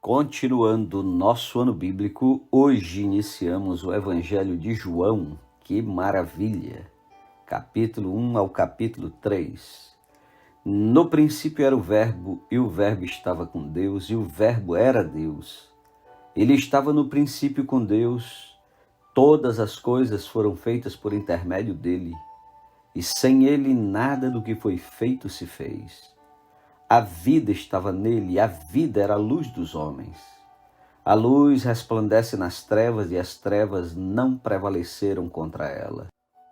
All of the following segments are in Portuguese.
Continuando nosso ano bíblico, hoje iniciamos o Evangelho de João. Que maravilha! Capítulo 1 ao capítulo 3. No princípio era o Verbo, e o Verbo estava com Deus, e o Verbo era Deus. Ele estava no princípio com Deus. Todas as coisas foram feitas por intermédio dele, e sem ele nada do que foi feito se fez. A vida estava nele, e a vida era a luz dos homens. A luz resplandece nas trevas, e as trevas não prevaleceram contra ela.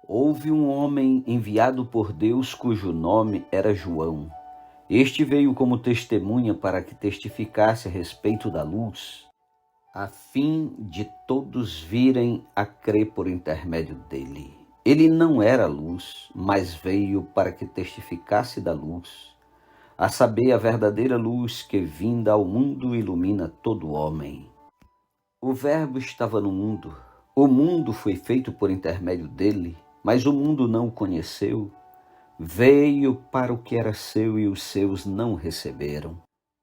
Houve um homem enviado por Deus, cujo nome era João. Este veio como testemunha para que testificasse a respeito da luz, a fim de todos virem a crer por intermédio dele. Ele não era luz, mas veio para que testificasse da luz, a saber, a verdadeira luz que, vinda ao mundo, ilumina todo homem. O Verbo estava no mundo. O mundo foi feito por intermédio dele, mas o mundo não o conheceu. Veio para o que era seu, e os seus não o receberam.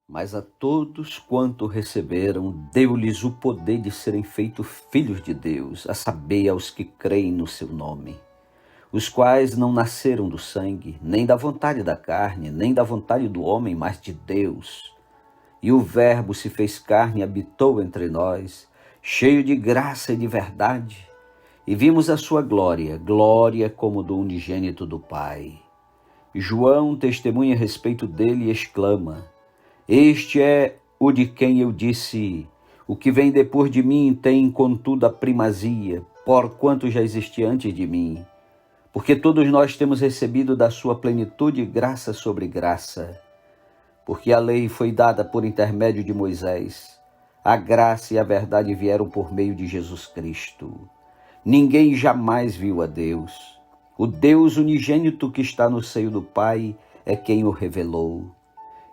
Mas a todos quanto receberam, deu-lhes o poder de serem feitos filhos de Deus, a saber, aos que creem no seu nome, os quais não nasceram do sangue, nem da vontade da carne, nem da vontade do homem, mas de Deus. E o Verbo se fez carne e habitou entre nós, cheio de graça e de verdade, e vimos a sua glória, glória como do unigênito do Pai. João testemunha a respeito dele e exclama: Este é o de quem eu disse, o que vem depois de mim tem, contudo, a primazia, porquanto já existia antes de mim. Porque todos nós temos recebido da sua plenitude graça sobre graça. Porque a lei foi dada por intermédio de Moisés, a graça e a verdade vieram por meio de Jesus Cristo. Ninguém jamais viu a Deus. O Deus unigênito que está no seio do Pai é quem o revelou.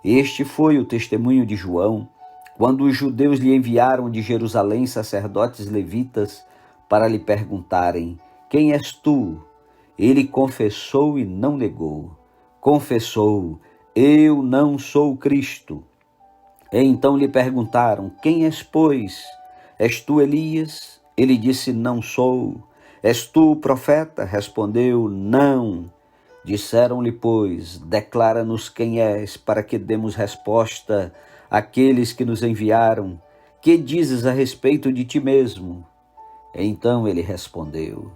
Este foi o testemunho de João, quando os judeus lhe enviaram de Jerusalém sacerdotes levitas para lhe perguntarem: Quem és tu? Ele confessou e não negou. Confessou: Eu não sou Cristo. Então lhe perguntaram: Quem és, pois? És tu Elias? Ele disse: Não sou. És tu o profeta? Respondeu: Não. Disseram-lhe, pois: Declara-nos quem és, para que demos resposta àqueles que nos enviaram. Que dizes a respeito de ti mesmo? Então ele respondeu: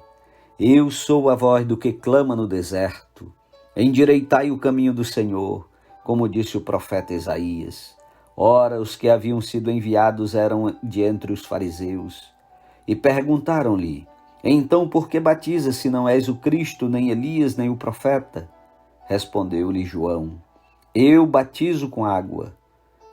Eu sou a voz do que clama no deserto. Endireitai o caminho do Senhor, como disse o profeta Isaías. Ora, os que haviam sido enviados eram de entre os fariseus. E perguntaram-lhe: Então por que batizas, se não és o Cristo, nem Elias, nem o profeta? Respondeu-lhe João: Eu batizo com água,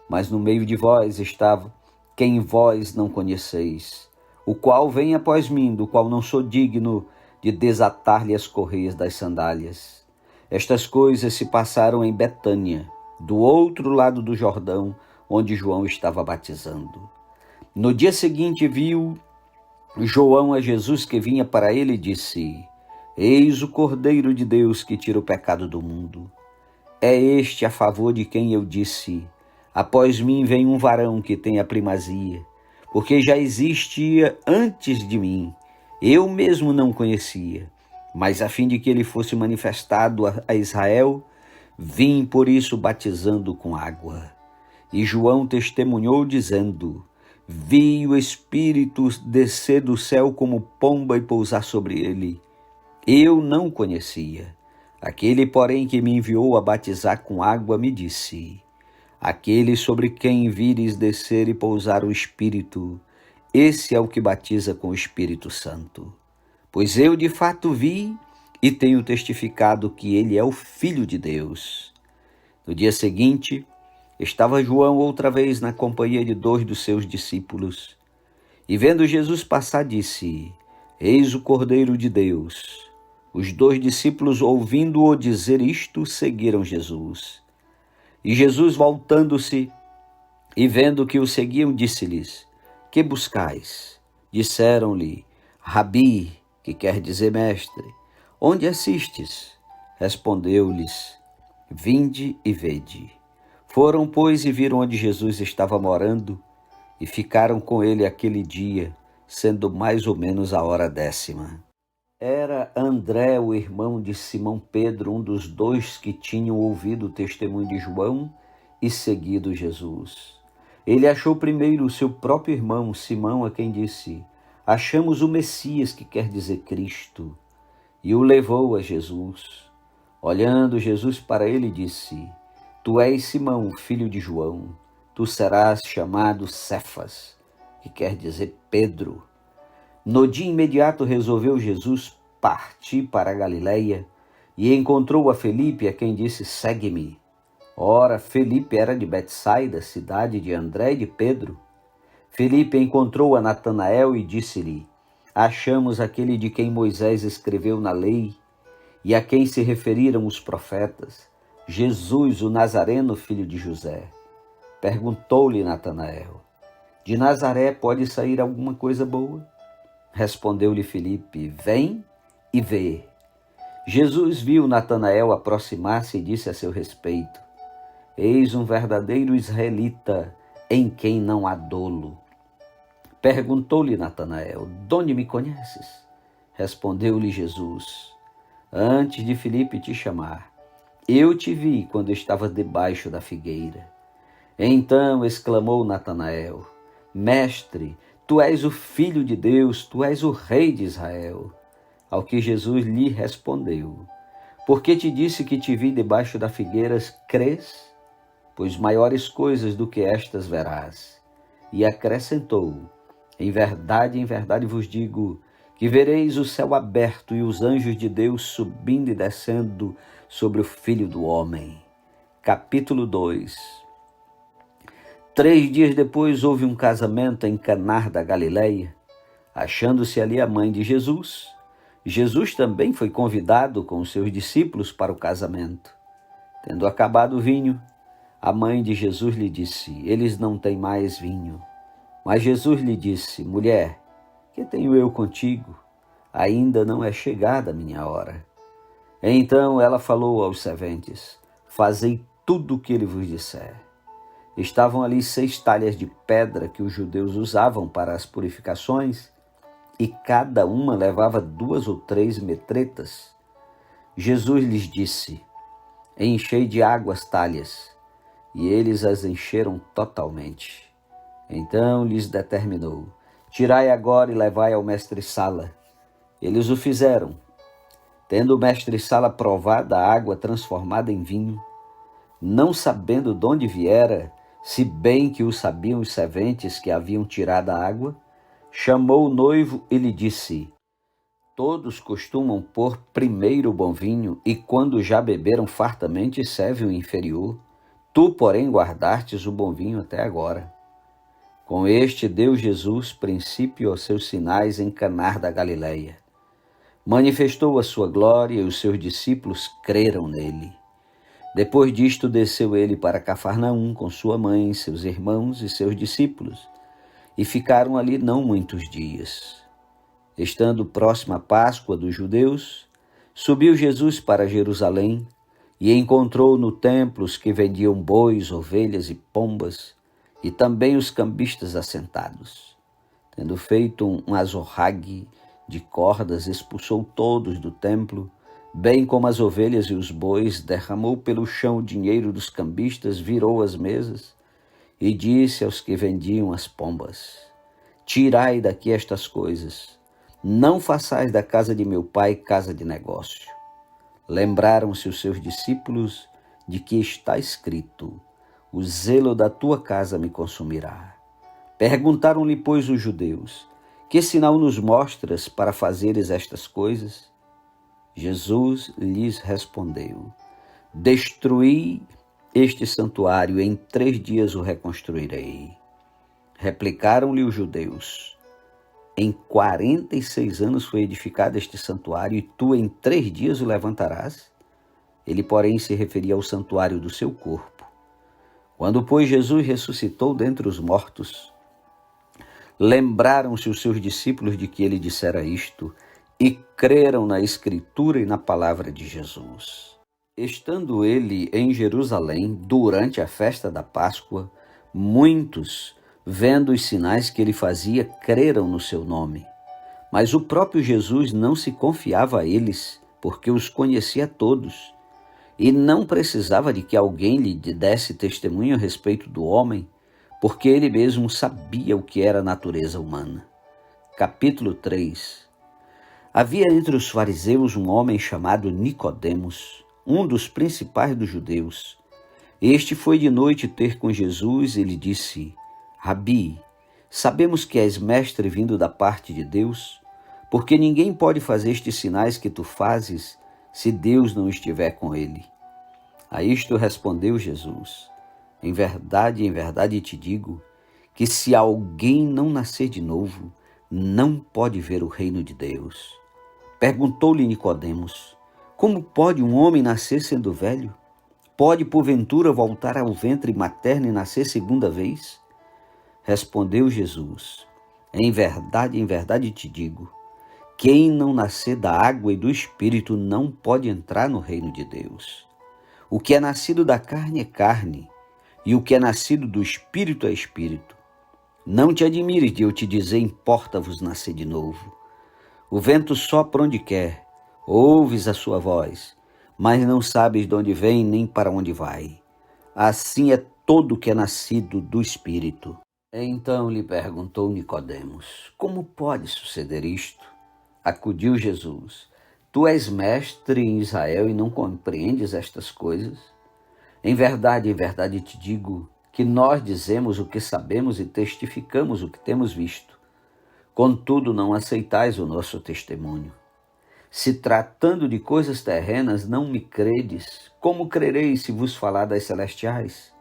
mas no meio de vós estava quem vós não conheceis, o qual vem após mim, do qual não sou digno de desatar-lhe as correias das sandálias. Estas coisas se passaram em Betânia, do outro lado do Jordão, onde João estava batizando. No dia seguinte viu João a Jesus que vinha para ele e disse: Eis o Cordeiro de Deus que tira o pecado do mundo. É este a favor de quem eu disse: Após mim vem um varão que tem a primazia, porque já existia antes de mim. Eu mesmo não conhecia, mas a fim de que ele fosse manifestado a Israel, vim por isso batizando com água. E João testemunhou dizendo: Vi o Espírito descer do céu como pomba e pousar sobre ele. Eu não o conhecia. Aquele, porém, que me enviou a batizar com água, me disse: Aquele sobre quem vires descer e pousar o Espírito, esse é o que batiza com o Espírito Santo. Pois eu de fato vi e tenho testificado que ele é o Filho de Deus. No dia seguinte, estava João outra vez na companhia de 2 dos seus discípulos. E vendo Jesus passar, disse: Eis o Cordeiro de Deus. Os 2 discípulos, ouvindo-o dizer isto, seguiram Jesus. E Jesus, voltando-se e vendo que o seguiam, disse-lhes: Que buscais? Disseram-lhe: Rabi, que quer dizer mestre, onde assistes? Respondeu-lhes: Vinde e vede. Foram, pois, e viram onde Jesus estava morando, e ficaram com ele aquele dia, sendo mais ou menos a hora 10ª. Era André, o irmão de Simão Pedro, um dos dois que tinham ouvido o testemunho de João e seguido Jesus. Ele achou primeiro o seu próprio irmão, Simão, a quem disse: achamos o Messias, que quer dizer Cristo, e o levou a Jesus. Olhando Jesus para ele, disse: tu és Simão, filho de João, tu serás chamado Cefas, que quer dizer Pedro. No dia imediato resolveu Jesus partir para a Galileia e encontrou a Felipe, a quem disse: segue-me. Ora, Felipe era de Betsaida, cidade de André e de Pedro. Felipe encontrou a Natanael e disse-lhe: achamos aquele de quem Moisés escreveu na lei e a quem se referiram os profetas, Jesus, o Nazareno, filho de José. Perguntou-lhe Natanael: de Nazaré pode sair alguma coisa boa? Respondeu-lhe Felipe: vem e vê. Jesus viu Natanael aproximar-se e disse a seu respeito: eis um verdadeiro israelita, em quem não há dolo. Perguntou-lhe Natanael: de onde me conheces? Respondeu-lhe Jesus: antes de Filipe te chamar, eu te vi quando estava debaixo da figueira. Então exclamou Natanael: mestre, tu és o Filho de Deus, tu és o Rei de Israel. Ao que Jesus lhe respondeu: porque te disse que te vi debaixo da figueira, crês? Pois maiores coisas do que estas verás. E acrescentou: em verdade vos digo, que vereis o céu aberto e os anjos de Deus subindo e descendo sobre o Filho do Homem. Capítulo 2. 3 dias depois houve um casamento em Caná da Galileia. Achando-se ali a mãe de Jesus, Jesus também foi convidado com os seus discípulos para o casamento. Tendo acabado o vinho, a mãe de Jesus lhe disse: eles não têm mais vinho. Mas Jesus lhe disse: mulher, que tenho eu contigo? Ainda não é chegada a minha hora. Então ela falou aos serventes: fazei tudo o que ele vos disser. Estavam ali 6 talhas de pedra que os judeus usavam para as purificações, e cada uma levava 2 ou 3 metretas. Jesus lhes disse: enchei de água as talhas, e eles as encheram totalmente. Então lhes determinou: tirai agora e levai ao mestre-sala. Eles o fizeram. Tendo o mestre-sala provado a água transformada em vinho, não sabendo de onde viera, se bem que o sabiam os serventes que haviam tirado a água, chamou o noivo e lhe disse: todos costumam pôr primeiro o bom vinho, e quando já beberam fartamente, servem o inferior. Tu, porém, guardastes o bom vinho até agora. Com este deu Jesus princípio aos seus sinais em Caná da Galileia. Manifestou a sua glória e os seus discípulos creram nele. Depois disto desceu ele para Cafarnaum com sua mãe, seus irmãos e seus discípulos, e ficaram ali não muitos dias. Estando próxima a Páscoa dos judeus, subiu Jesus para Jerusalém e encontrou no templo os que vendiam bois, ovelhas e pombas, e também os cambistas assentados. Tendo feito um azorrague de cordas, expulsou todos do templo, bem como as ovelhas e os bois, derramou pelo chão o dinheiro dos cambistas, virou as mesas e disse aos que vendiam as pombas: tirai daqui estas coisas, não façais da casa de meu pai casa de negócio. Lembraram-se os seus discípulos de que está escrito: o zelo da tua casa me consumirá. Perguntaram-lhe, pois, os judeus: que sinal nos mostras para fazeres estas coisas? Jesus lhes respondeu: destruí este santuário, em 3 dias o reconstruirei. Replicaram-lhe os judeus: em 46 anos foi edificado este santuário, e tu em 3 dias o levantarás? Ele, porém, se referia ao santuário do seu corpo. Quando, pois, Jesus ressuscitou dentre os mortos, lembraram-se os seus discípulos de que ele dissera isto, e creram na Escritura e na palavra de Jesus. Estando ele em Jerusalém, durante a festa da Páscoa, muitos vendo os sinais que ele fazia, creram no seu nome. Mas o próprio Jesus não se confiava a eles, porque os conhecia todos, e não precisava de que alguém lhe desse testemunho a respeito do homem, porque ele mesmo sabia o que era a natureza humana. Capítulo 3. Havia entre os fariseus um homem chamado Nicodemos, um dos principais dos judeus. Este foi de noite ter com Jesus e lhe disse: Rabi, sabemos que és mestre vindo da parte de Deus, porque ninguém pode fazer estes sinais que tu fazes se Deus não estiver com ele. A isto respondeu Jesus: em verdade te digo, que se alguém não nascer de novo, não pode ver o reino de Deus. Perguntou-lhe Nicodemos: como pode um homem nascer sendo velho? Pode, porventura, voltar ao ventre materno e nascer segunda vez? Respondeu Jesus: em verdade te digo, quem não nascer da água e do Espírito não pode entrar no reino de Deus. O que é nascido da carne é carne, e o que é nascido do Espírito é Espírito. Não te admires de eu te dizer: importa-vos nascer de novo. O vento sopra onde quer, ouves a sua voz, mas não sabes de onde vem nem para onde vai. Assim é todo o que é nascido do Espírito. Então lhe perguntou Nicodemos: como pode suceder isto? Acudiu Jesus: tu és mestre em Israel e não compreendes estas coisas? Em verdade te digo que nós dizemos o que sabemos e testificamos o que temos visto. Contudo, não aceitais o nosso testemunho. Se tratando de coisas terrenas não me credes, como crereis se vos falar das celestiais?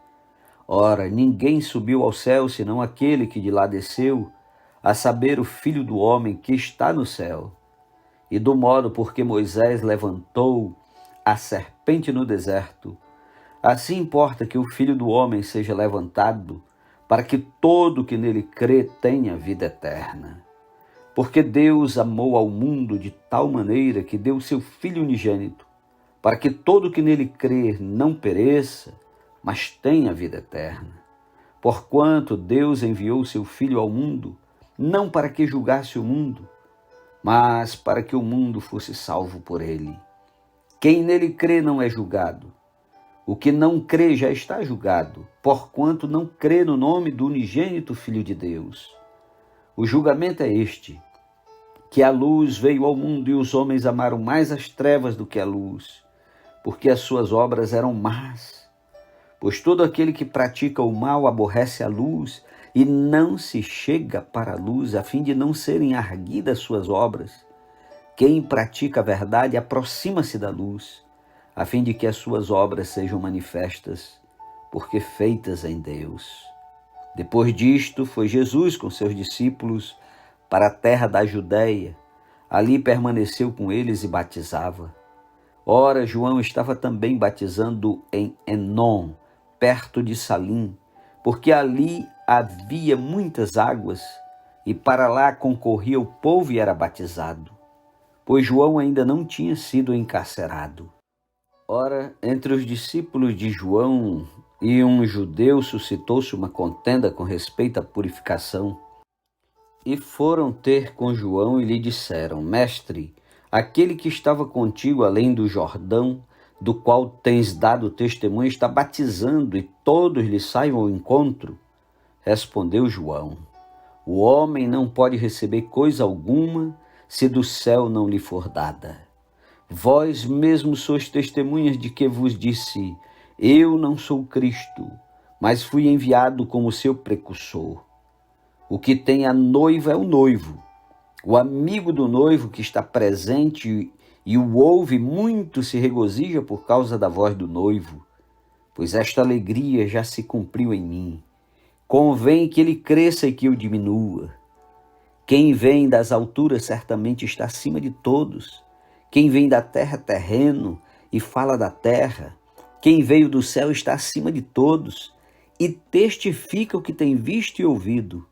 Ora, ninguém subiu ao céu senão aquele que de lá desceu, a saber, o Filho do homem que está no céu. E do modo por que Moisés levantou a serpente no deserto, assim importa que o Filho do homem seja levantado, para que todo que nele crê tenha vida eterna. Porque Deus amou ao mundo de tal maneira que deu seu Filho unigênito, para que todo que nele crer não pereça, mas tenha vida eterna. Porquanto Deus enviou seu Filho ao mundo, não para que julgasse o mundo, mas para que o mundo fosse salvo por ele. Quem nele crê não é julgado. O que não crê já está julgado, porquanto não crê no nome do unigênito Filho de Deus. O julgamento é este, que a luz veio ao mundo e os homens amaram mais as trevas do que a luz, porque as suas obras eram más. Pois todo aquele que pratica o mal aborrece a luz e não se chega para a luz, a fim de não serem arguidas suas obras. Quem pratica a verdade aproxima-se da luz, a fim de que as suas obras sejam manifestas, porque feitas em Deus. Depois disto, foi Jesus com seus discípulos para a terra da Judéia. Ali permaneceu com eles e batizava. Ora, João estava também batizando em Enom, perto de Salim, porque ali havia muitas águas, e para lá concorria o povo e era batizado, pois João ainda não tinha sido encarcerado. Ora, entre os discípulos de João e um judeu suscitou-se uma contenda com respeito à purificação. E foram ter com João e lhe disseram: Mestre, aquele que estava contigo além do Jordão, do qual tens dado testemunho, está batizando, e todos lhe saem ao encontro. Respondeu João: o homem não pode receber coisa alguma se do céu não lhe for dada. Vós mesmos sois testemunhas de que vos disse: eu não sou Cristo, mas fui enviado como seu precursor. O que tem a noiva é o noivo. O amigo do noivo que está presente e o ouve muito se regozija por causa da voz do noivo, pois esta alegria já se cumpriu em mim. Convém que ele cresça e que eu diminua. Quem vem das alturas certamente está acima de todos. Quem vem da terra é terreno e fala da terra. Quem veio do céu está acima de todos e testifica o que tem visto e ouvido.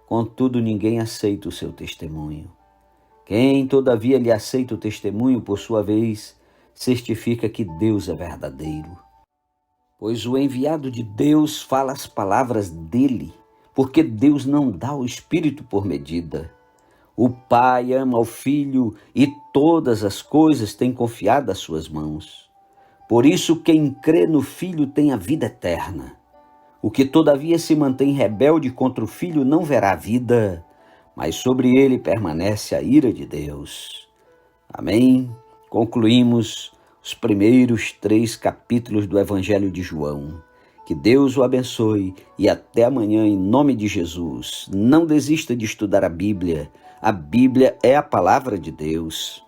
Contudo, ninguém aceita o seu testemunho. Quem, todavia, lhe aceita o testemunho, por sua vez, certifica que Deus é verdadeiro. Pois o enviado de Deus fala as palavras dele, porque Deus não dá o Espírito por medida. O Pai ama o Filho e todas as coisas tem confiado às suas mãos. Por isso, quem crê no Filho tem a vida eterna. O que todavia se mantém rebelde contra o Filho não verá vida, mas sobre ele permanece a ira de Deus. Amém? Concluímos os primeiros 3 capítulos do Evangelho de João. Que Deus o abençoe e até amanhã em nome de Jesus. Não desista de estudar a Bíblia. A Bíblia é a palavra de Deus.